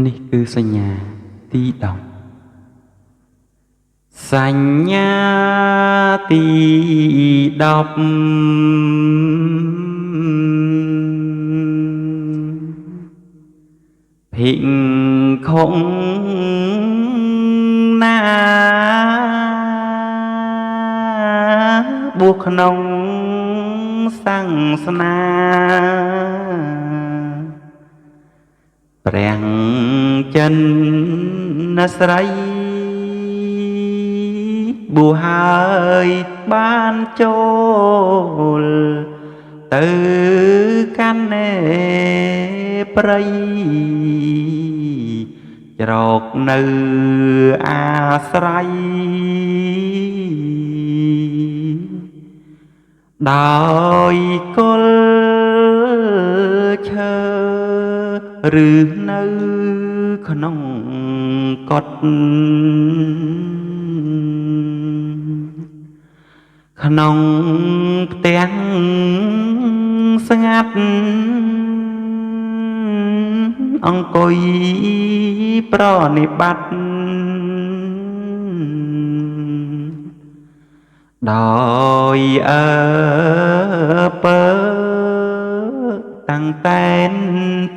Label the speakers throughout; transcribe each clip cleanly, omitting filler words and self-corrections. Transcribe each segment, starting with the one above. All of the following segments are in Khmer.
Speaker 1: នេះគឺសញ្ញាទី10សញ្ញាទី10ភិក្ខុណាបួសក្នុងសាសនាព្រះចិនស្រីបួសហើយបានចូលទៅកាន់នេព្រៃច្រកនៅអាស្រ័យដោយគល់ឈើឬនៅក្នុងកុដិក្នុងផ្ទះស្ងាត់អង្គុយប្រនិបត្តិដោយពើតាំងតែន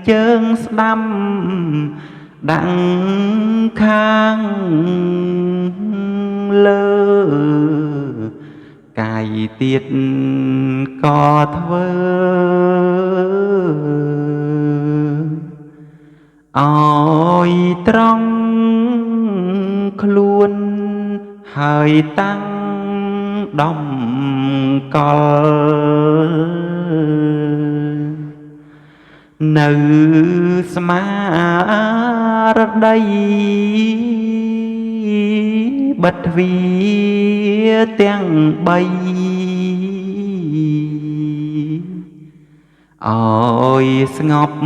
Speaker 1: ជើងស្ដាំដាក់ខាងលើកាយទៀតក៏ធ្វើឲ្យត្រង់ខ្លួនហើយតាំងដំកល់នៅស្មារតីបិទទ្វារទាំង3ឲ្យស្ងប់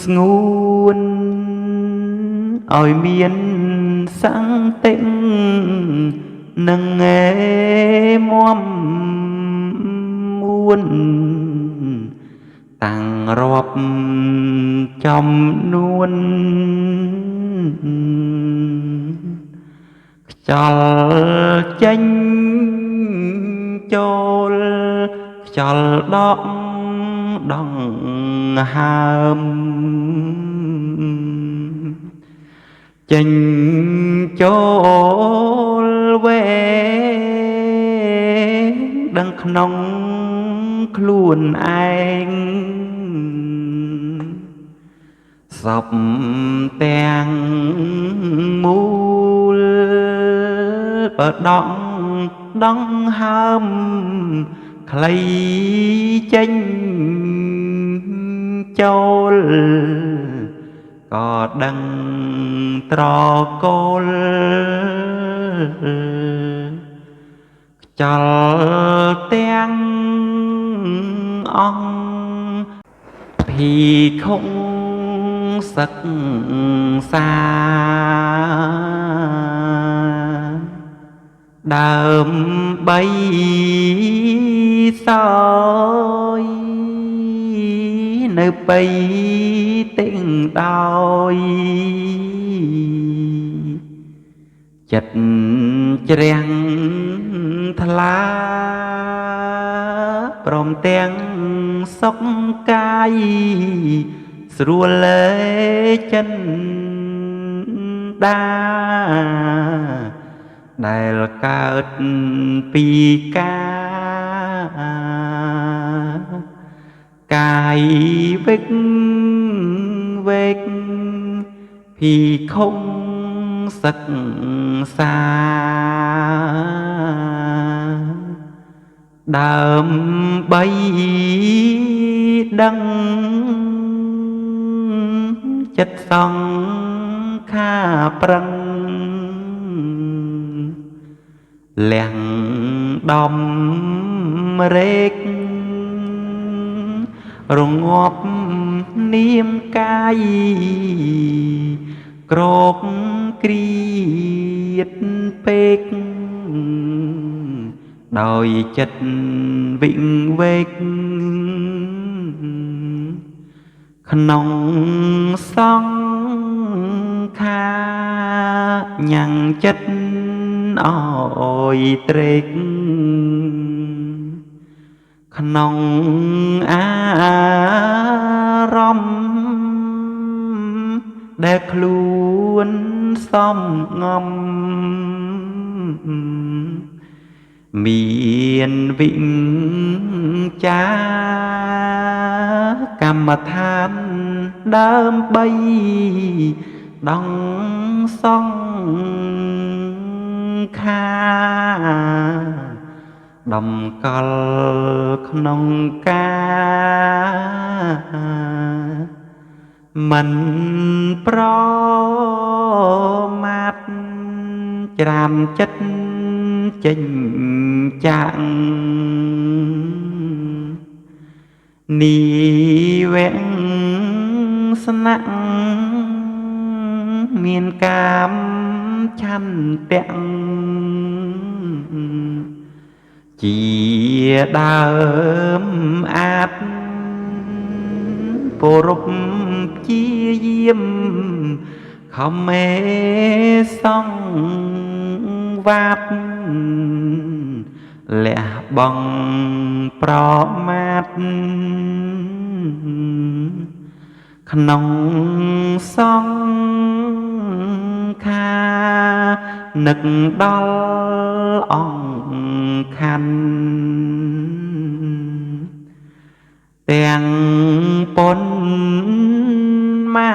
Speaker 1: ស្ងួនឲ្យមានសន្តិនឹងមាំមួនតាំងរាប់ចំនួនខ្យល់ចេញចូលខ្យល់ដកដង្ហើមចេញចូលវេដឹងក្នុងខ្លួនឯងសពទាំងមូលបដងដង្ហើមខ្លីចេញចូលក៏ដឹងត្រកូលខ្យល់ទាំងអង្គភិក្ខុសិក្សាដើម្បីសោយនៅបៃទិញដោយចិត្តជ្រាំងថ្លាព្រមទាំងសុខកាយស្រួលលេចិនដាដែលកើតពីកាយវិកវេកភិក្ខុសិក្សាដើម្បីដឹងចិត្តសង្ខាប្រឹងលះដំរែករងាប់នាមកាយក្រោកគ្រៀតពេកដោយចិត្តវិង្វេក ក្នុងសង្ ខាញ៉ាំងចិត្តអើយត្រេកក្នុងអារម្មណ៍ដែលខ្លួនសំងំមានវិជ្ជាកម្មដ្ឋានដើម្បីដងសង្ខាដំកល់ក្នុងការមិនប្រមាទច្រានចិត្តចេញចាក់នីវៈស្នាក់មានកាមឆន្ទៈជាដើមអាចពរពជាយាមខំមេសង្វាតលះបង់ប្រមាទក្នុងសង្ខានឹកដល់អង្គខណ្ឌទាំងប៉ុនមា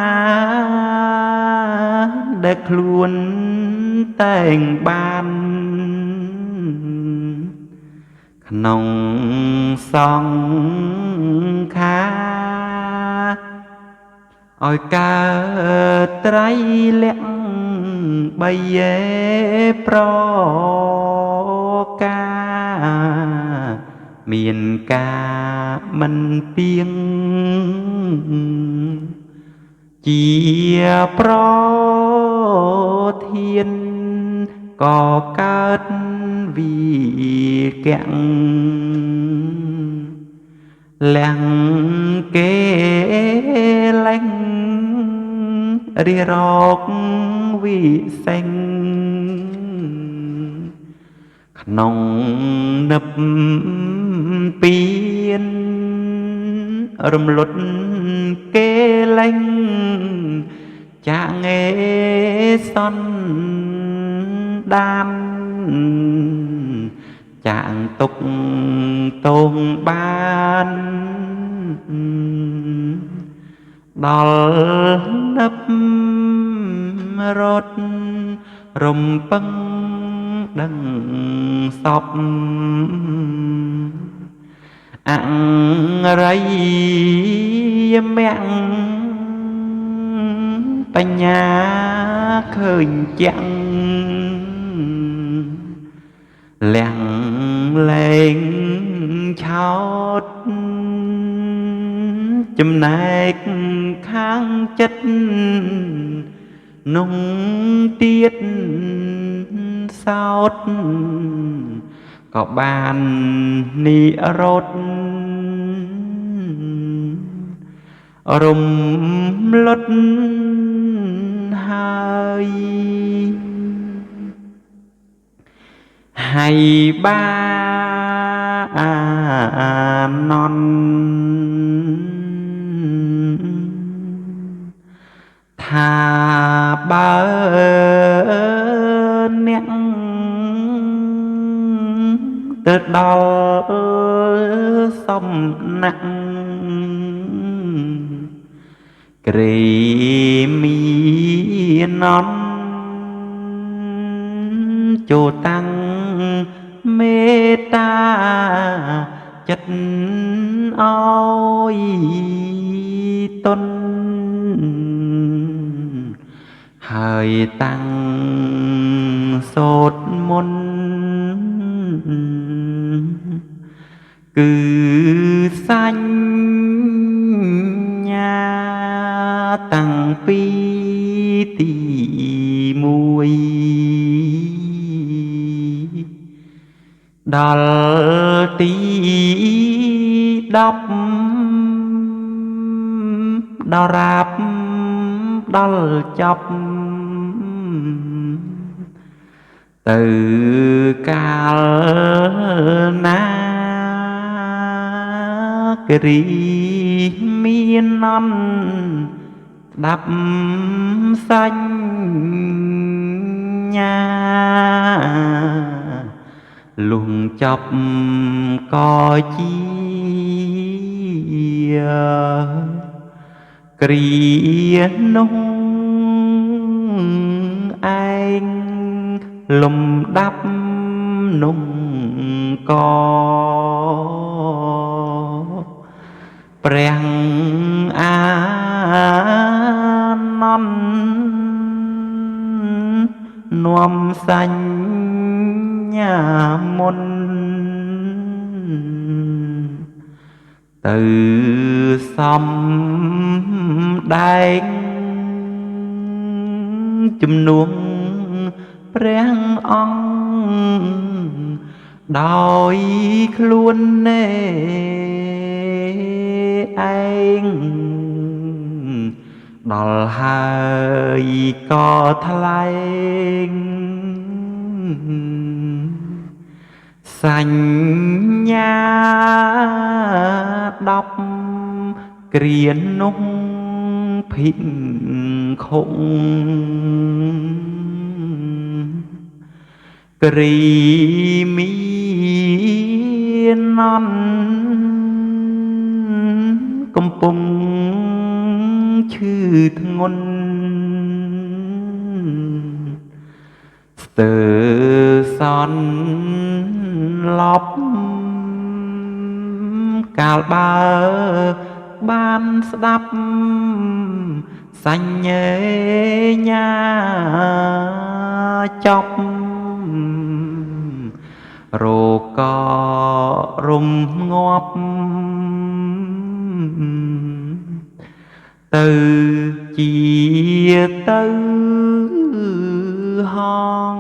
Speaker 1: ដែលខ្លួនតែងបានក្នុងសង្ខាឲ្យកើតត្រៃលក្ខណ៍បីយេប្រការមានការមិនពីងជាប្រធានក៏កើតវិកៈលាំងគេលែងរិរកវិសេងក្នុងនឹបពៀនរំលត់គេលែងចាងេសន្តានចាងទុកតងបានដល់នឹបរត់រំពឹងដឹងសពអរិយមគ្គបញ្ញាឃើញចាំងលះលែងឆោតចំណែកខាងចិត្តនងទៀតសោតក៏បាននិរោធរំលត់ហើយបាននន់ថាបើអ្នកទៅដល់សំណាក់គ្រីមាននចូលតាំងមេត្តាចិត្តអើយទុនហើយតាំងសូត្រមន្តគឺសញ្ញាតាំងពីទីមួយដល់ទី10ដល់រាបដល់ចប់ từកាលណាគ្រីមាននន់ស្ដាប់សញ្ញាលុងចប់ក៏ជាគ្រានោះឯងលំដាប់នោះក៏ព្រះអានន្ទនាំសញ្ញាមុនទៅសំដែងជំនួសព្រះអង្គដោយខ្លួនឯងដល់ហើយក៏ថ្លែងសញ្ញា10គ្រានោះភិក្ខុគ្រីមាននន់កំពុងឈឺធ្ងន់ស្ទើរសន្លប់កាលបើបានស្ដាប់សញ្ញាចប់រោគក៏រំងាប់ទៅជាទៅហង